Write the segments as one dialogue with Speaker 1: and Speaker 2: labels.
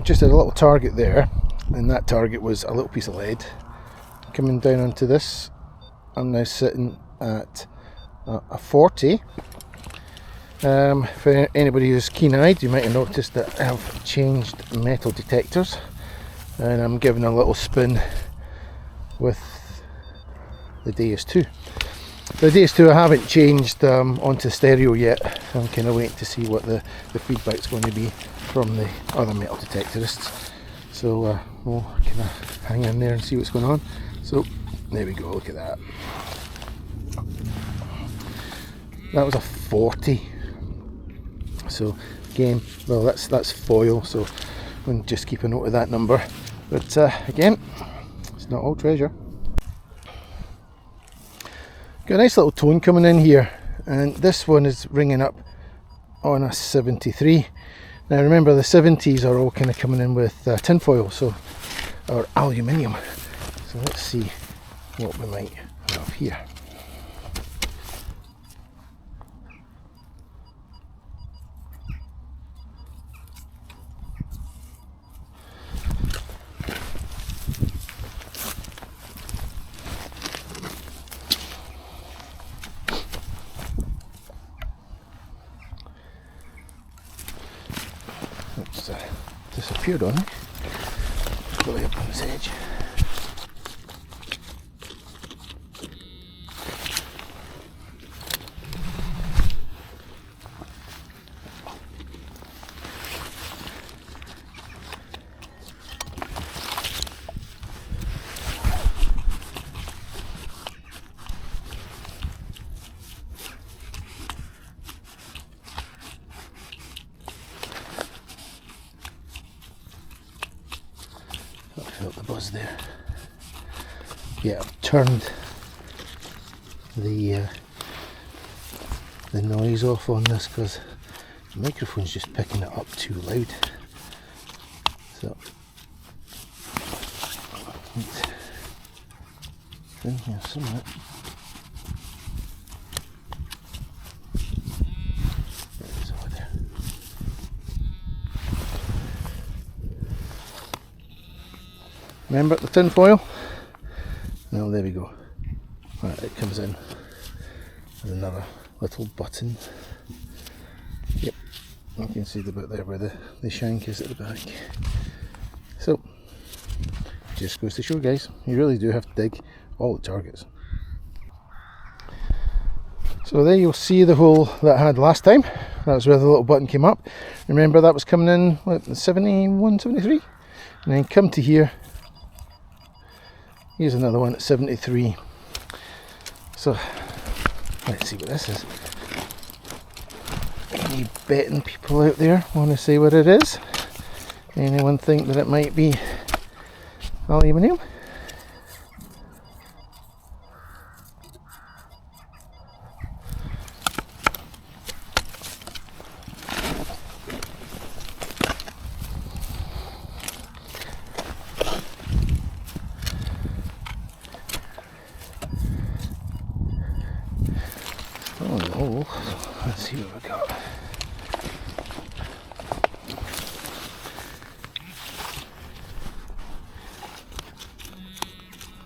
Speaker 1: just had a little target there, and that target was a little piece of lead. Coming down onto this, I'm now sitting at a 40. For anybody who's keen-eyed, you might have noticed that I've changed metal detectors, and I'm giving a little spin with the DS2. The DS2 I haven't changed onto stereo yet. I'm kind of waiting to see what the feedback's going to be from the other metal detectorists. So we'll kind of hang in there and see what's going on. So there we go, look at that. That was a 40. So again, well, that's foil, so we'll just keep a note of that number. But again, it's not all treasure. Got a nice little tone coming in here, and this one is ringing up on a 73. Now remember, the 70s are all kind of coming in with tin foil, so, or aluminium. So let's see what we might have here. It's disappeared on me. Go up on this edge. I felt the buzz there. Yeah, I've turned the noise off on this because the microphone's just picking it up too loud. So it's in here somewhere. There it is over there. Remember the tin foil? Well, there we go. Right, it comes in with another little button. Yep, you can see the bit there where the shank is at the back. So, just goes to show, guys, you really do have to dig all the targets. So there you'll see the hole that I had last time. That's where the little button came up. Remember, that was coming in, what, 71, 73? And then come to here. Here's another one at 73. So let's see what this is. Any betting people out there want to say what it is? Anyone think that it might be aluminium? Oh, let's see what we got.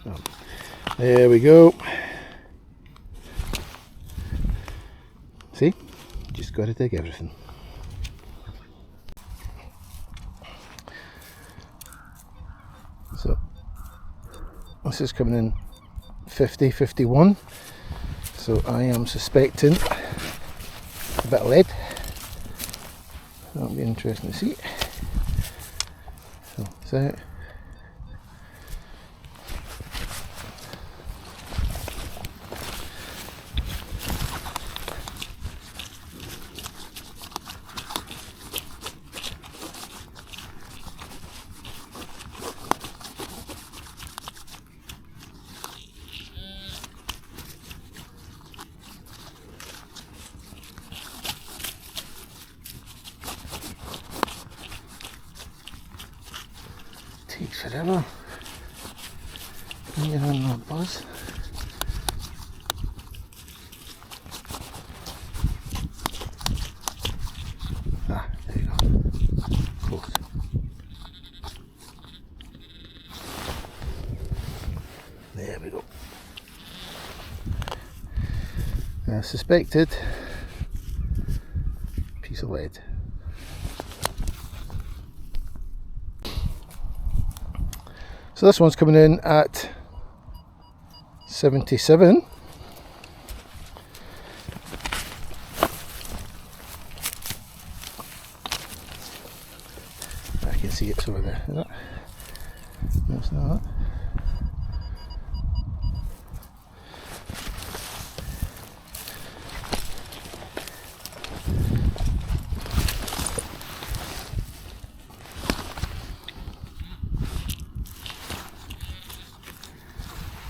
Speaker 1: Oh, there we go. See? Just got to dig everything. So, this is coming in 50, 51. So I am suspecting a bit of lead. That'll be interesting to see. So it's out. Takes forever. You're on that buzz. Ah, there you go. Close. There we go. A suspected piece of lead. So this one's coming in at 77. I can see it's over there. Is it? No, it's not.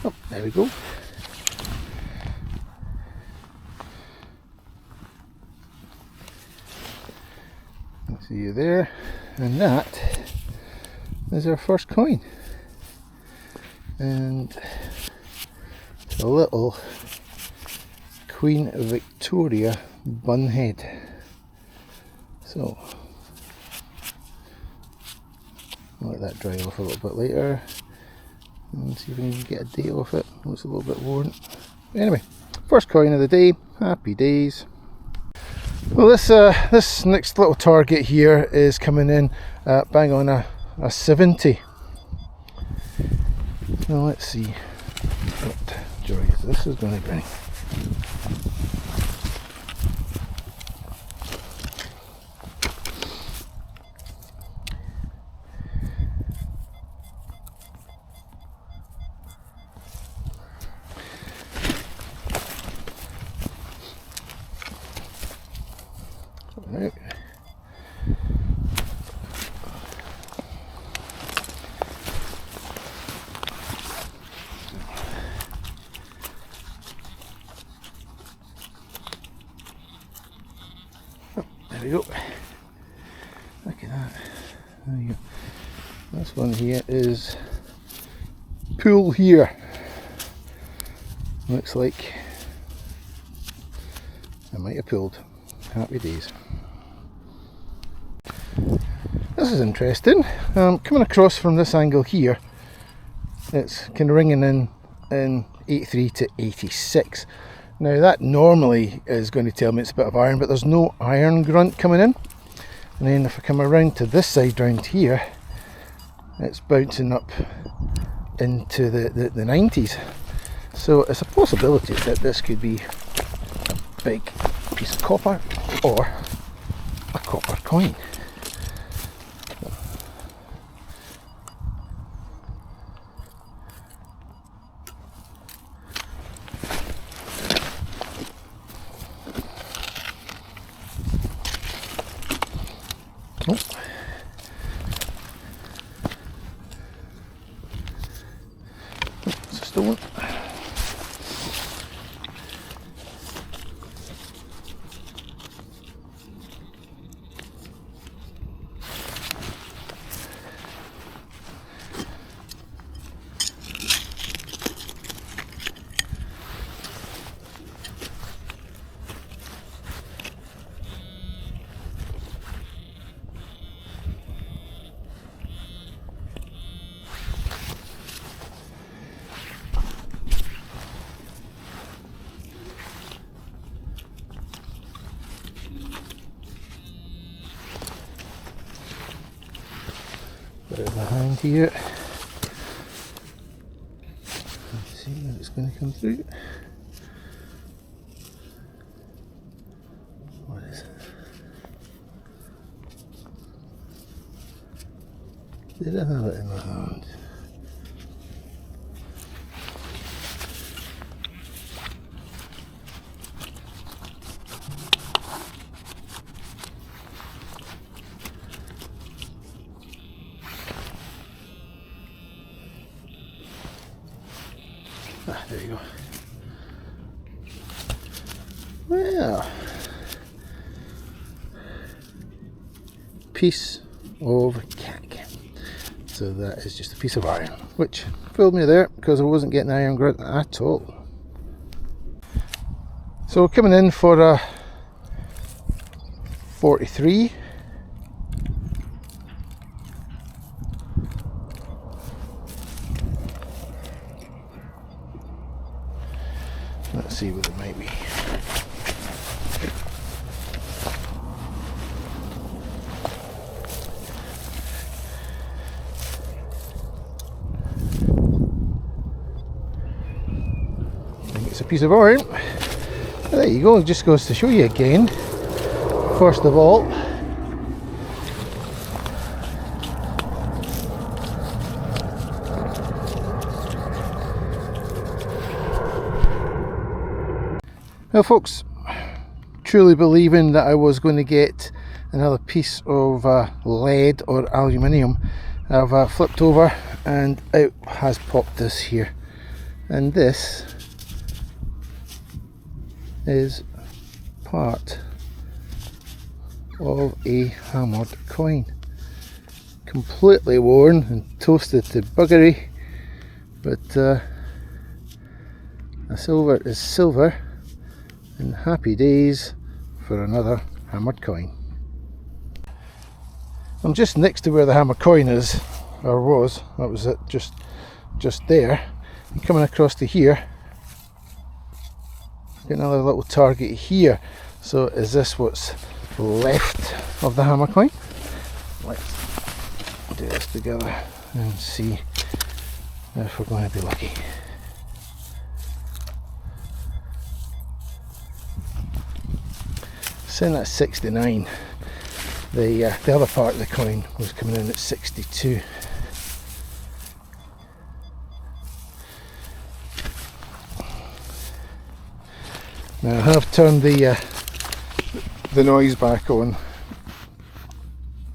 Speaker 1: Oh, there we go. See you there, and that is our first coin, and a little Queen Victoria bunhead. So I'll let that dry off a little bit later and see if we can get a date off it. Looks a little bit worn. Anyway, first coin of the day. Happy days. Well, this next little target here is coming in bang on a 70. So let's see what joy this is going to bring. Right. Oh, there we go. Look at that. There you go. This one here is pool here. Looks like I might have pulled. Happy days. This is interesting. Coming across from this angle here, it's kind of ringing in 83 to 86. Now that normally is going to tell me it's a bit of iron, but there's no iron grunt coming in. And then if I come around to this side round here, it's bouncing up into the 90s. So it's a possibility that this could be a big piece of copper or a copper coin. Oh. It's a stone. Bit behind here. Let's see when it's going to come through. What is it? Did I have it in my hand? Ah, there you go. Well, piece of cake. So that is just a piece of iron, which fooled me there because I wasn't getting iron grunt at all. So coming in for a 43. Let's see what it might be. I think it's a piece of iron. There you go, it just goes to show you again. First of all, now folks, truly believing that I was going to get another piece of lead or aluminium, I've flipped over and out has popped this here, and this is part of a hammered coin, completely worn and toasted to buggery, but a silver is silver, and happy days for another hammered coin. I'm just next to where the hammered coin is, or was. That was it, just there. And coming across to here, got another little target here. So is this what's left of the hammer coin? Let's do this together and see if we're going to be lucky. Saying that's 69. The other part of the coin was coming in at 62. Now I have turned the noise back on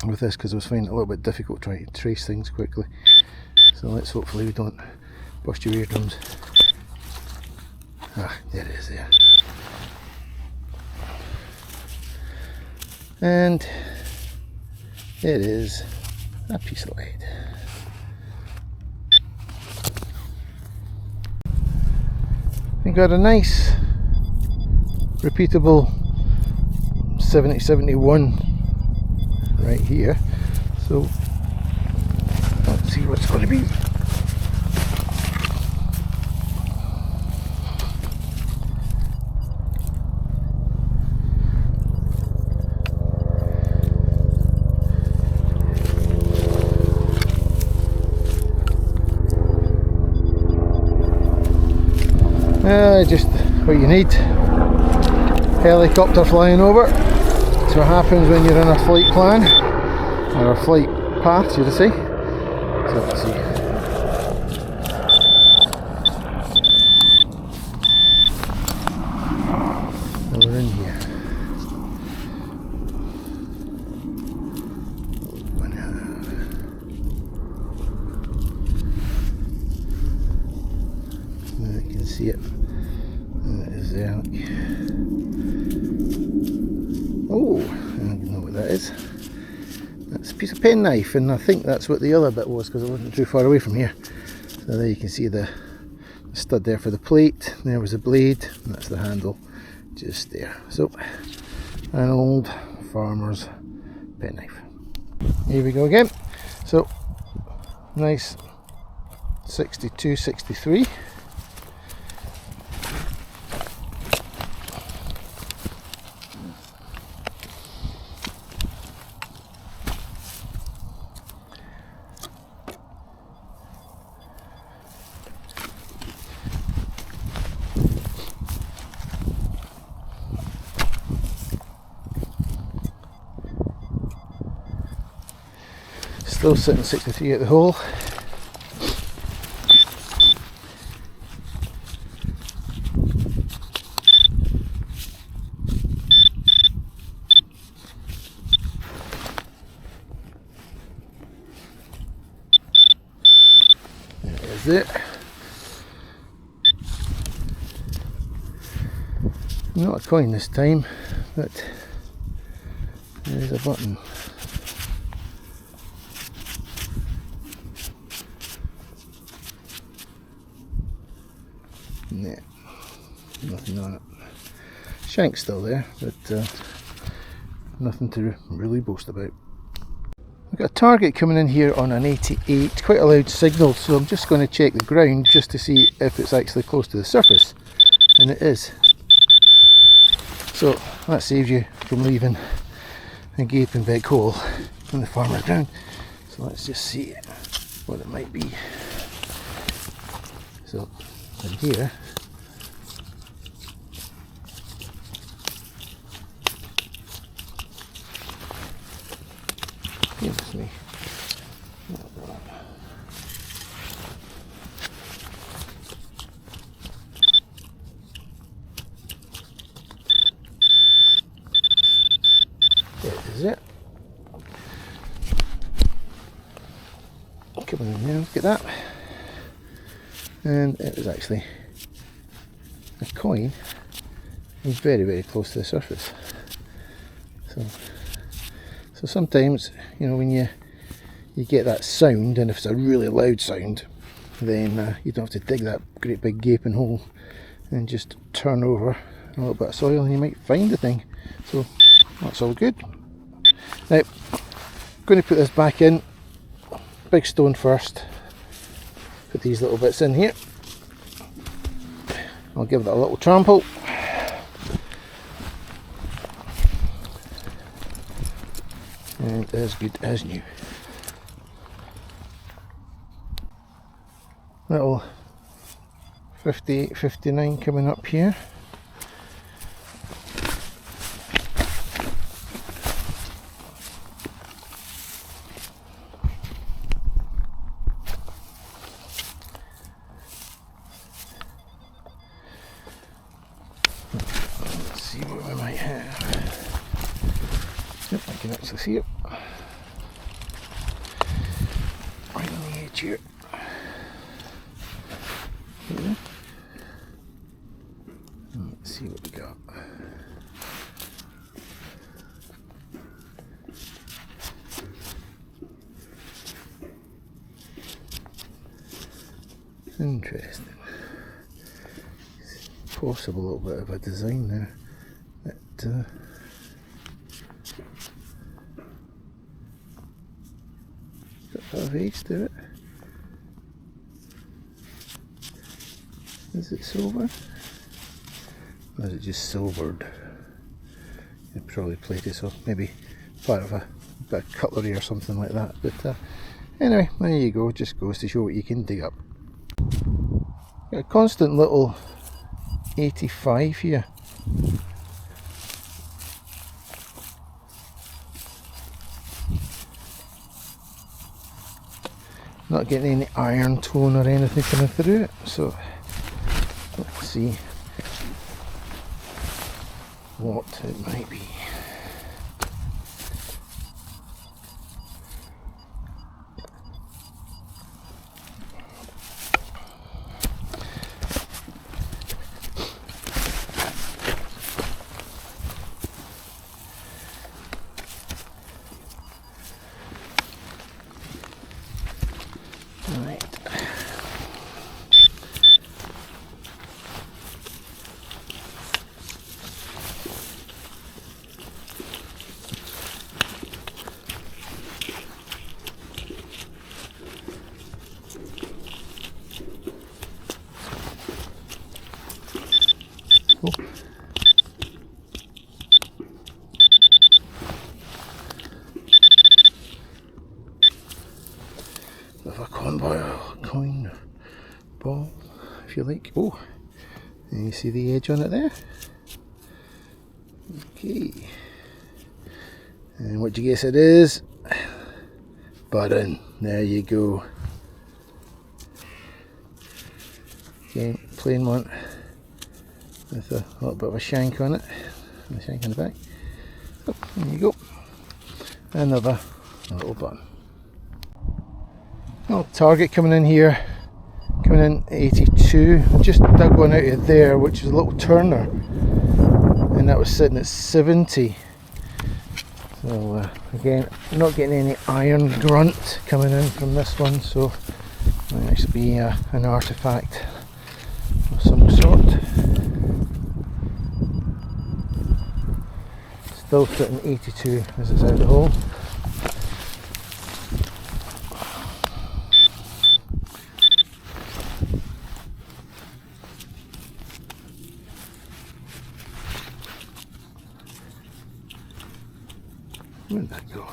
Speaker 1: with this because I was finding it a little bit difficult trying to trace things quickly. So let's hopefully we don't bust your eardrums. Ah, there it is there. And it is a piece of lead. We got a nice repeatable 7071 right here, so let's see what it's going to be. Just what you need. Helicopter flying over. That's what happens when you're in a flight plan, or a flight path, should I say. So let's see. We're in here. You can see it. That is there. Oh, I don't know what that is. That's a piece of penknife, and I think that's what the other bit was because I wasn't too far away from here. So there you can see the stud there for the plate. There was a blade, and that's the handle just there. So, an old farmer's penknife. Here we go again. So, nice 62, 63. Still sitting 63 at the hole. There's it. Not a coin this time, but there's a button. Yeah, nothing on it. Shank's still there, but nothing to really boast about. We've got a target coming in here on an 88, quite a loud signal, so I'm just going to check the ground just to see if it's actually close to the surface. and it is. So that saves you from leaving a gaping big hole in the farmer's ground. So let's just see what it might be. So in here, gives me is it. Come on in there, look at that. And it was actually a coin very, very close to the surface. So sometimes, you know, when you get that sound, and if it's a really loud sound, then you don't have to dig that great big gaping hole, and just turn over a little bit of soil and you might find the thing. So that's all good. Now, I'm going to put this back in. Big stone first. Put these little bits in here. I'll give that a little trample. And as good as new. Little 58, 59 coming up here. Yep, I can actually see it right on the edge here. Let's see what we got. Interesting. Possible little bit of a design there. That, got a bit of age to it. Is it silver? Or is it just silvered? It probably plated, so maybe part of a bit of cutlery or something like that. But anyway, there you go. Just goes to show what you can dig up. Got a constant little 85 here. Not getting any iron tone or anything coming through it, so let's see what it might be. Cool. Of a coin ball, if you like. Oh, and you see the edge on it there. Okay, and what do you guess it is? Button. There you go. Again, plain one with a little bit of a shank on it, and a shank in the back. So there you go. Another little button. Little target coming in here, coming in 82. I just dug one out of there, which is a little turner, and that was sitting at 70. So again, not getting any iron grunt coming in from this one, so it might actually be an artifact of some sort. Still sitting 82 as it's out of the hole. Where'd that go?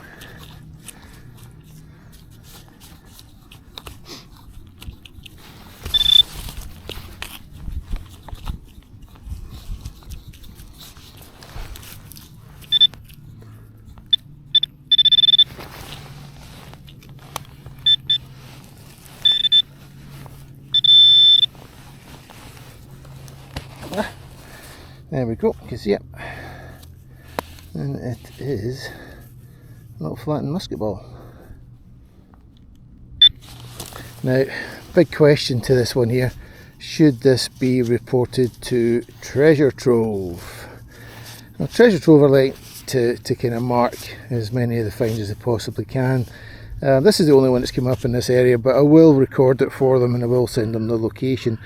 Speaker 1: There we go, you can see it. And it is a little flattened musket ball. Now, big question to this one here. Should this be reported to Treasure Trove? Now, Treasure Trove are like to kind of mark as many of the finds as they possibly can. This is the only one that's come up in this area, but I will record it for them and I will send them the location,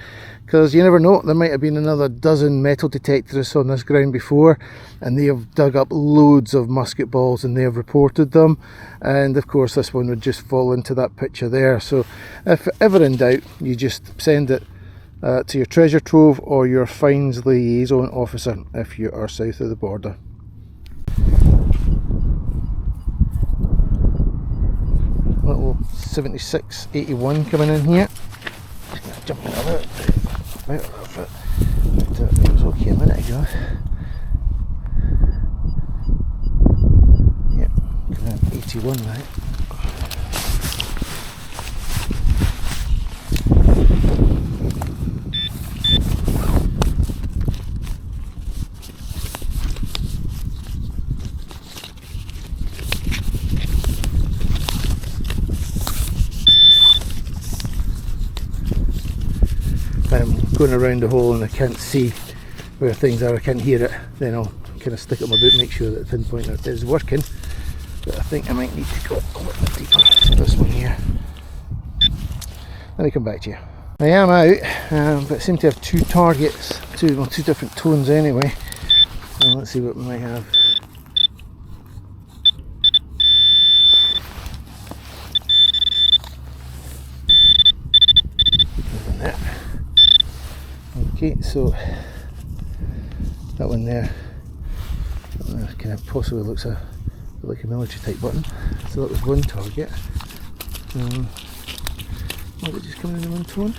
Speaker 1: because you never know, there might have been another dozen metal detectors on this ground before and they have dug up loads of musket balls and they have reported them, and of course this one would just fall into that picture there. So if ever in doubt, you just send it to your Treasure Trove or your Finds Liaison Officer if you are south of the border. Little 7681 coming in here. Jumping out of it. Out of it. It was okay a minute ago. Yep, coming in 81 now. Going around the hole and I can't see where things are, I can't hear it, then I'll kind of stick it in my boot, make sure that the pinpointer is working. But I think I might need to go a little bit deeper. So this one here. Let me come back to you. I am out, but I seem to have two targets, two different tones anyway. So let's see what we might have. Okay, so that one there kind of possibly looks like a military type button. So that was one target. Was it just coming in one tone?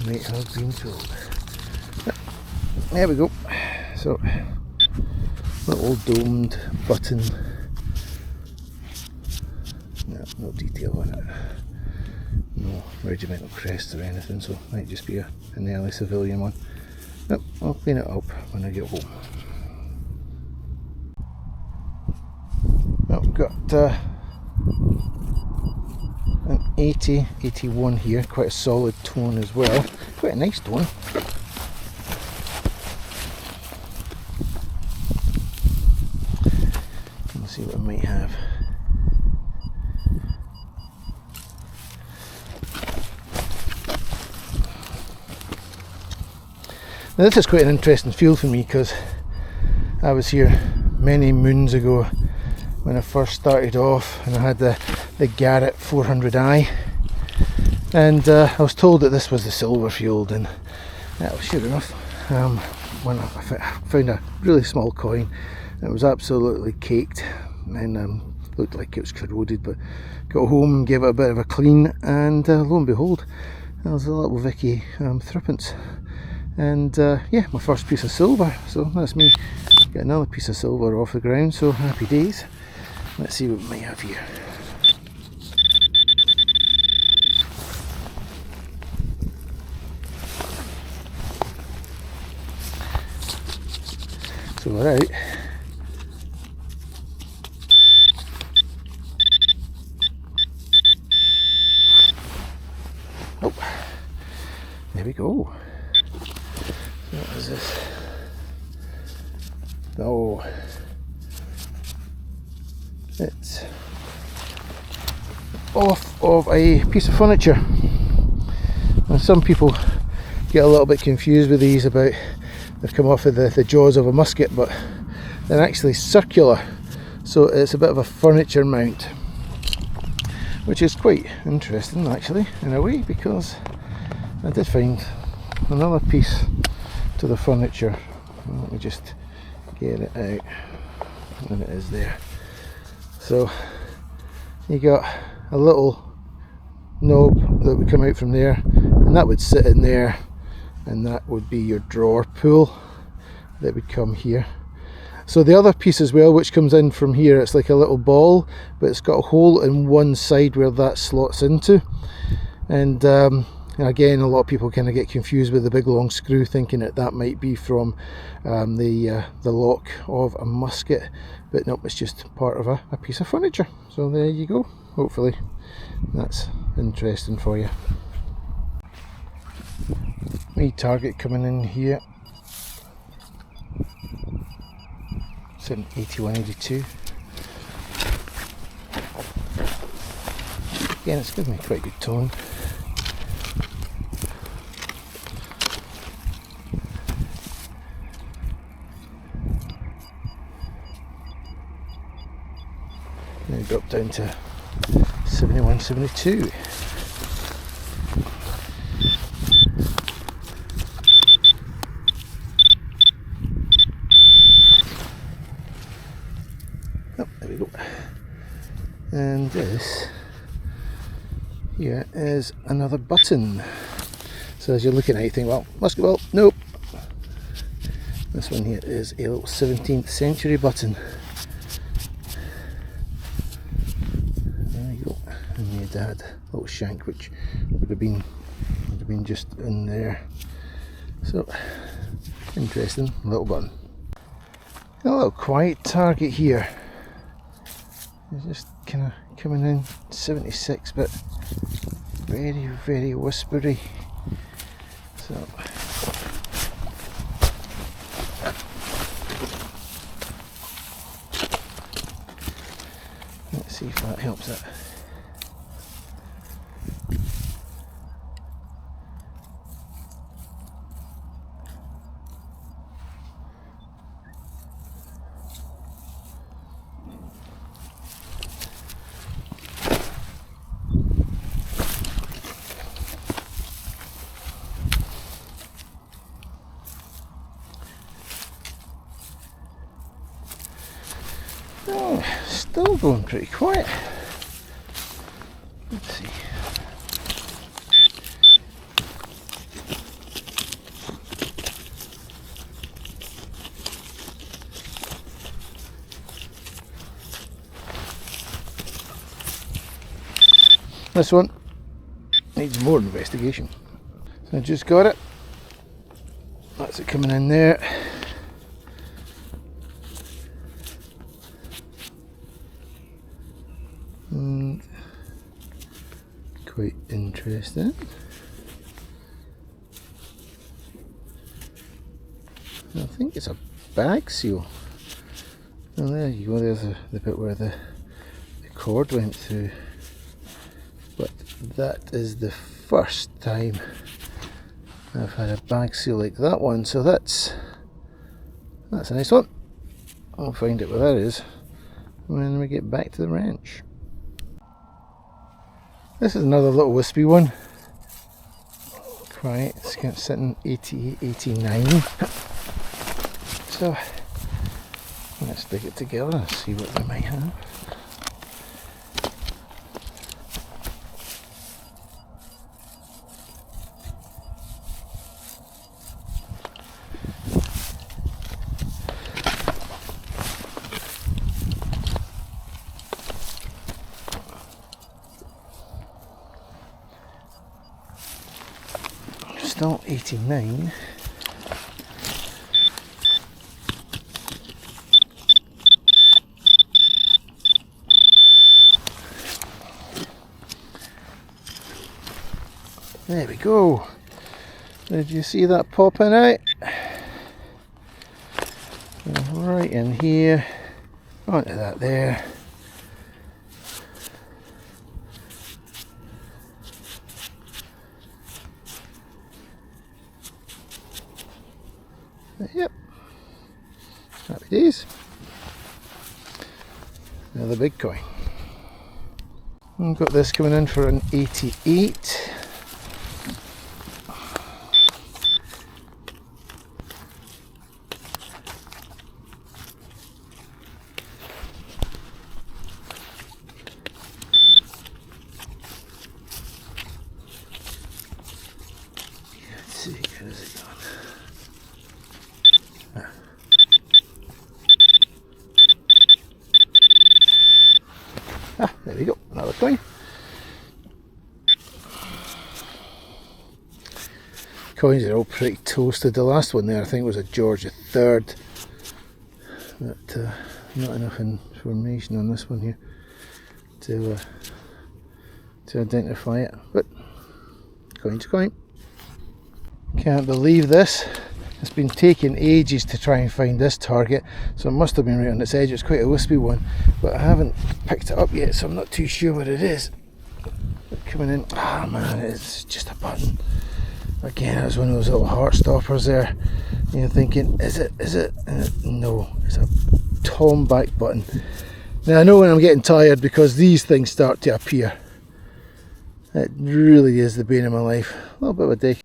Speaker 1: Might have been told. There we go. So little domed button. No detail on it. No regimental crest or anything, so it might just be an early civilian one. Nope, I'll clean it up when I get home. Well, we've got an 80, 81 here, quite a solid tone as well, quite a nice tone. Let's see what I might have. Now this is quite an interesting field for me, because I was here many moons ago when I first started off and I had the Garrett 400i, and I was told that this was the silver field, and that was sure enough. When I found a really small coin, it was absolutely caked and looked like it was corroded, but got home and gave it a bit of a clean, and lo and behold, there was a little Vicky threepence. And yeah, my first piece of silver, so that's me getting another piece of silver off the ground, so happy days. Let's see what we might have here. So we're out. Oh, there we go. What is this? Oh, it's off of a piece of furniture. And some people get a little bit confused with these about they've come off of the jaws of a musket, but they're actually circular, so it's a bit of a furniture mount, which is quite interesting actually in a way, because I did find another piece to the furniture. Let me just get it out. than it is there. So you got a little knob that would come out from there, and that would sit in there, and that would be your drawer pull that would come here. So the other piece as well, which comes in from here, it's like a little ball, but it's got a hole in one side where that slots into. And again, a lot of people kind of get confused with the big long screw, thinking that that might be from the lock of a musket, but no, it's just part of a piece of furniture. So there you go. Hopefully that's interesting for you. My target coming in here, 8182. Again, it's giving me quite good tone. Now drop down to 7172. Oh, there we go. And this here is another button. So as you're looking at it, you think, well, musket ball, nope. This one here is a little 17th century button. There you go. And you'd had a little shank, which would have been just in there. So interesting little button. A little quiet target here. It's just kind of coming in 76, but very, very whispery. So let's see if that helps it. Oh, still going pretty quiet. Let's see. This one needs more investigation. So I just got it. That's it coming in there. And quite interesting. I think it's a bag seal. Oh, there you go, there's the bit where the cord went through. But that is the first time I've had a bag seal like that one, so that's a nice one. I'll find out what that is when we get back to the ranch. This is another little wispy one. Quiet, it's kind of sitting 80, 89. So let's stick it together and see what we might have. Still 89. There we go. Did you see that popping out? Right in here, onto that there. Yep, happy days. Another big coin. I've got this coming in for an 88. see, where is it going? There we go, another coin. Coins are all pretty toasted. The last one there I think was a George III, but not enough information on this one here to identify it, but coin's a coin. Can't believe this. It's been taking ages to try and find this target, so it must have been right on its edge. It's quite a wispy one, but I haven't picked it up yet, so I'm not too sure what it is. Coming in, man, it's just a button. Again, it's one of those little heart stoppers there. You're thinking, is it? No, it's a tomback button. Now I know when I'm getting tired because these things start to appear. It really is the bane of my life. A little bit of a day.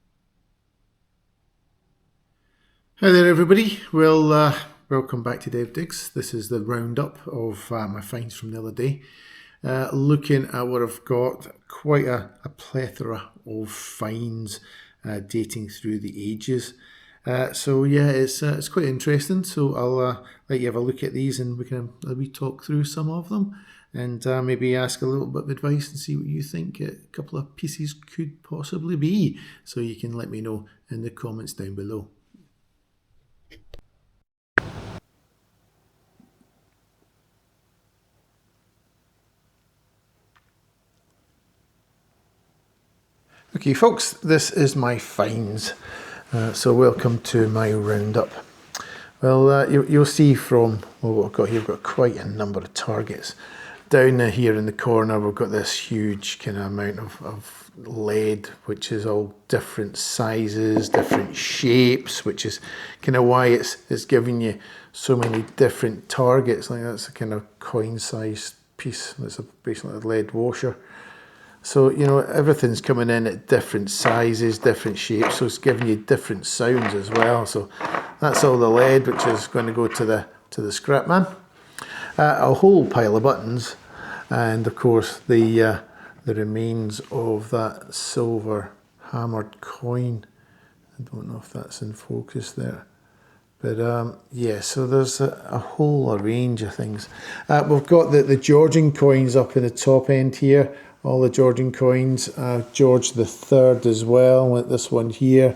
Speaker 1: Hi there everybody, well welcome back to Dave Digs. This is the roundup of my finds from the other day. Looking at what I've got, quite a plethora of finds dating through the ages. So yeah, it's quite interesting, so I'll let you have a look at these and we can talk through some of them and maybe ask a little bit of advice and see what you think a couple of pieces could possibly be. So you can let me know in the comments down below. Okay folks, this is my finds, so welcome to my roundup. Well, you'll see from what I've got here, we've got quite a number of targets. Down here in the corner we've got this huge kind of amount of lead, which is all different sizes, different shapes, which is kind of why it's giving you so many different targets. Like that's a kind of coin sized piece, that's basically a lead washer. So, you know, everything's coming in at different sizes, different shapes, so it's giving you different sounds as well. So that's all the lead, which is going to go to the scrap man. A whole pile of buttons, and of course the remains of that silver hammered coin. I don't know if that's in focus there. But yeah, so there's a whole range of things. We've got the Georgian coins up in the top end here. All the Georgian coins, George III as well, like this one here.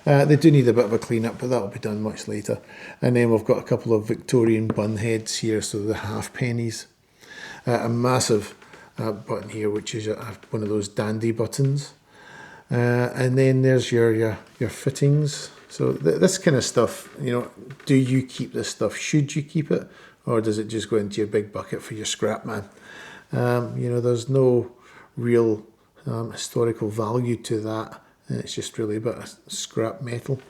Speaker 1: They do need a bit of a clean up, but that'll be done much later. And then we've got a couple of Victorian bun heads here, so the half pennies. A massive button here, which is one of those dandy buttons. And then there's your fittings. So this kind of stuff, you know, do you keep this stuff? Should you keep it? Or does it just go into your big bucket for your scrap man? You know, there's no real historical value to that. It's just really a bit of scrap metal.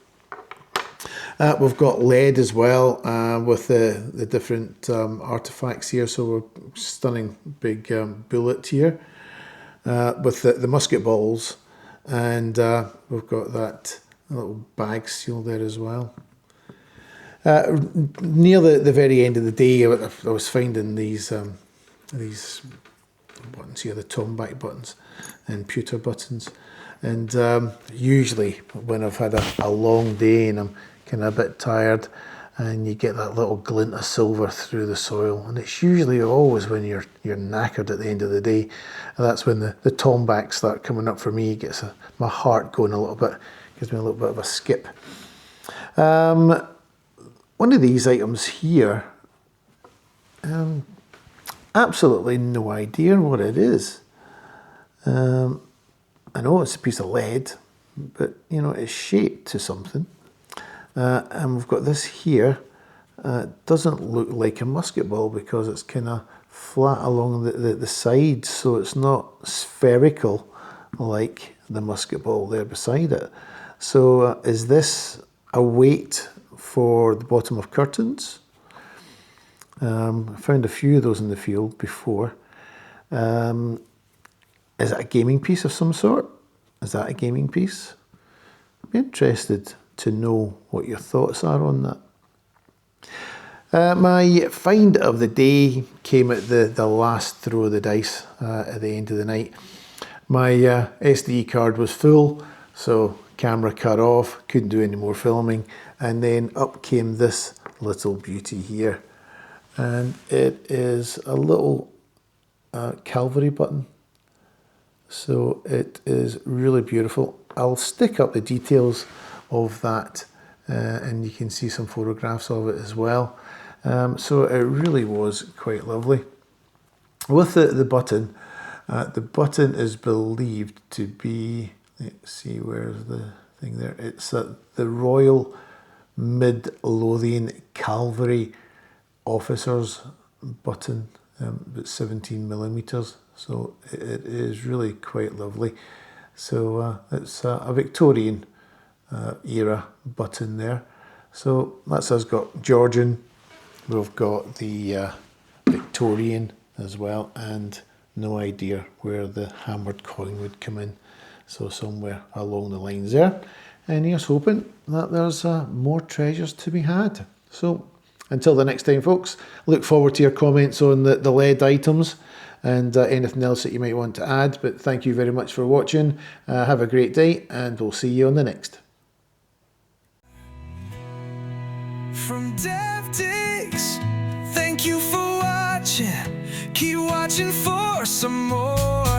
Speaker 1: We've got lead as well with the different artifacts here. So we're stunning big bullet here with the musket balls, and we've got that little bag seal there as well. Near the very end of the day, I was finding these buttons here, the tomback buttons and pewter buttons, and usually when I've had a long day and I'm kind of a bit tired, and you get that little glint of silver through the soil, and it's usually always when you're knackered at the end of the day, and that's when the tombacks start coming up for me. It gets my heart going a little bit, gives me a little bit of a skip. One of these items here, absolutely no idea what it is. I know it's a piece of lead, but you know, it's shaped to something. And we've got this here. Doesn't look like a musket ball because it's kind of flat along the sides, so it's not spherical like the musket ball there beside it. So is this a weight for the bottom of curtains? I found a few of those in the field before. Is it a gaming piece of some sort? Is that a gaming piece? I'd be interested to know what your thoughts are on that. My find of the day came at the last throw of the dice at the end of the night. My SD card was full, so camera cut off, couldn't do any more filming, and then up came this little beauty here, and it is a little Calvary button. So it is really beautiful. I'll stick up the details of that and you can see some photographs of it as well. So it really was quite lovely. With the button is believed to be, let's see, where's the thing there? It's the Royal Mid-Lothian Cavalry Officers button, it's 17mm, so it is really quite lovely. So it's a Victorian era button there. So that's us got Georgian, we've got the Victorian as well, and no idea where the hammered coin would come in. So somewhere along the lines there. And here's hoping that there's more treasures to be had. So until the next time, folks, look forward to your comments on the lead items and anything else that you might want to add. But thank you very much for watching. Have a great day, and we'll see you on the next.
Speaker 2: From Dev Digs, thank you for watching. Keep watching for some more.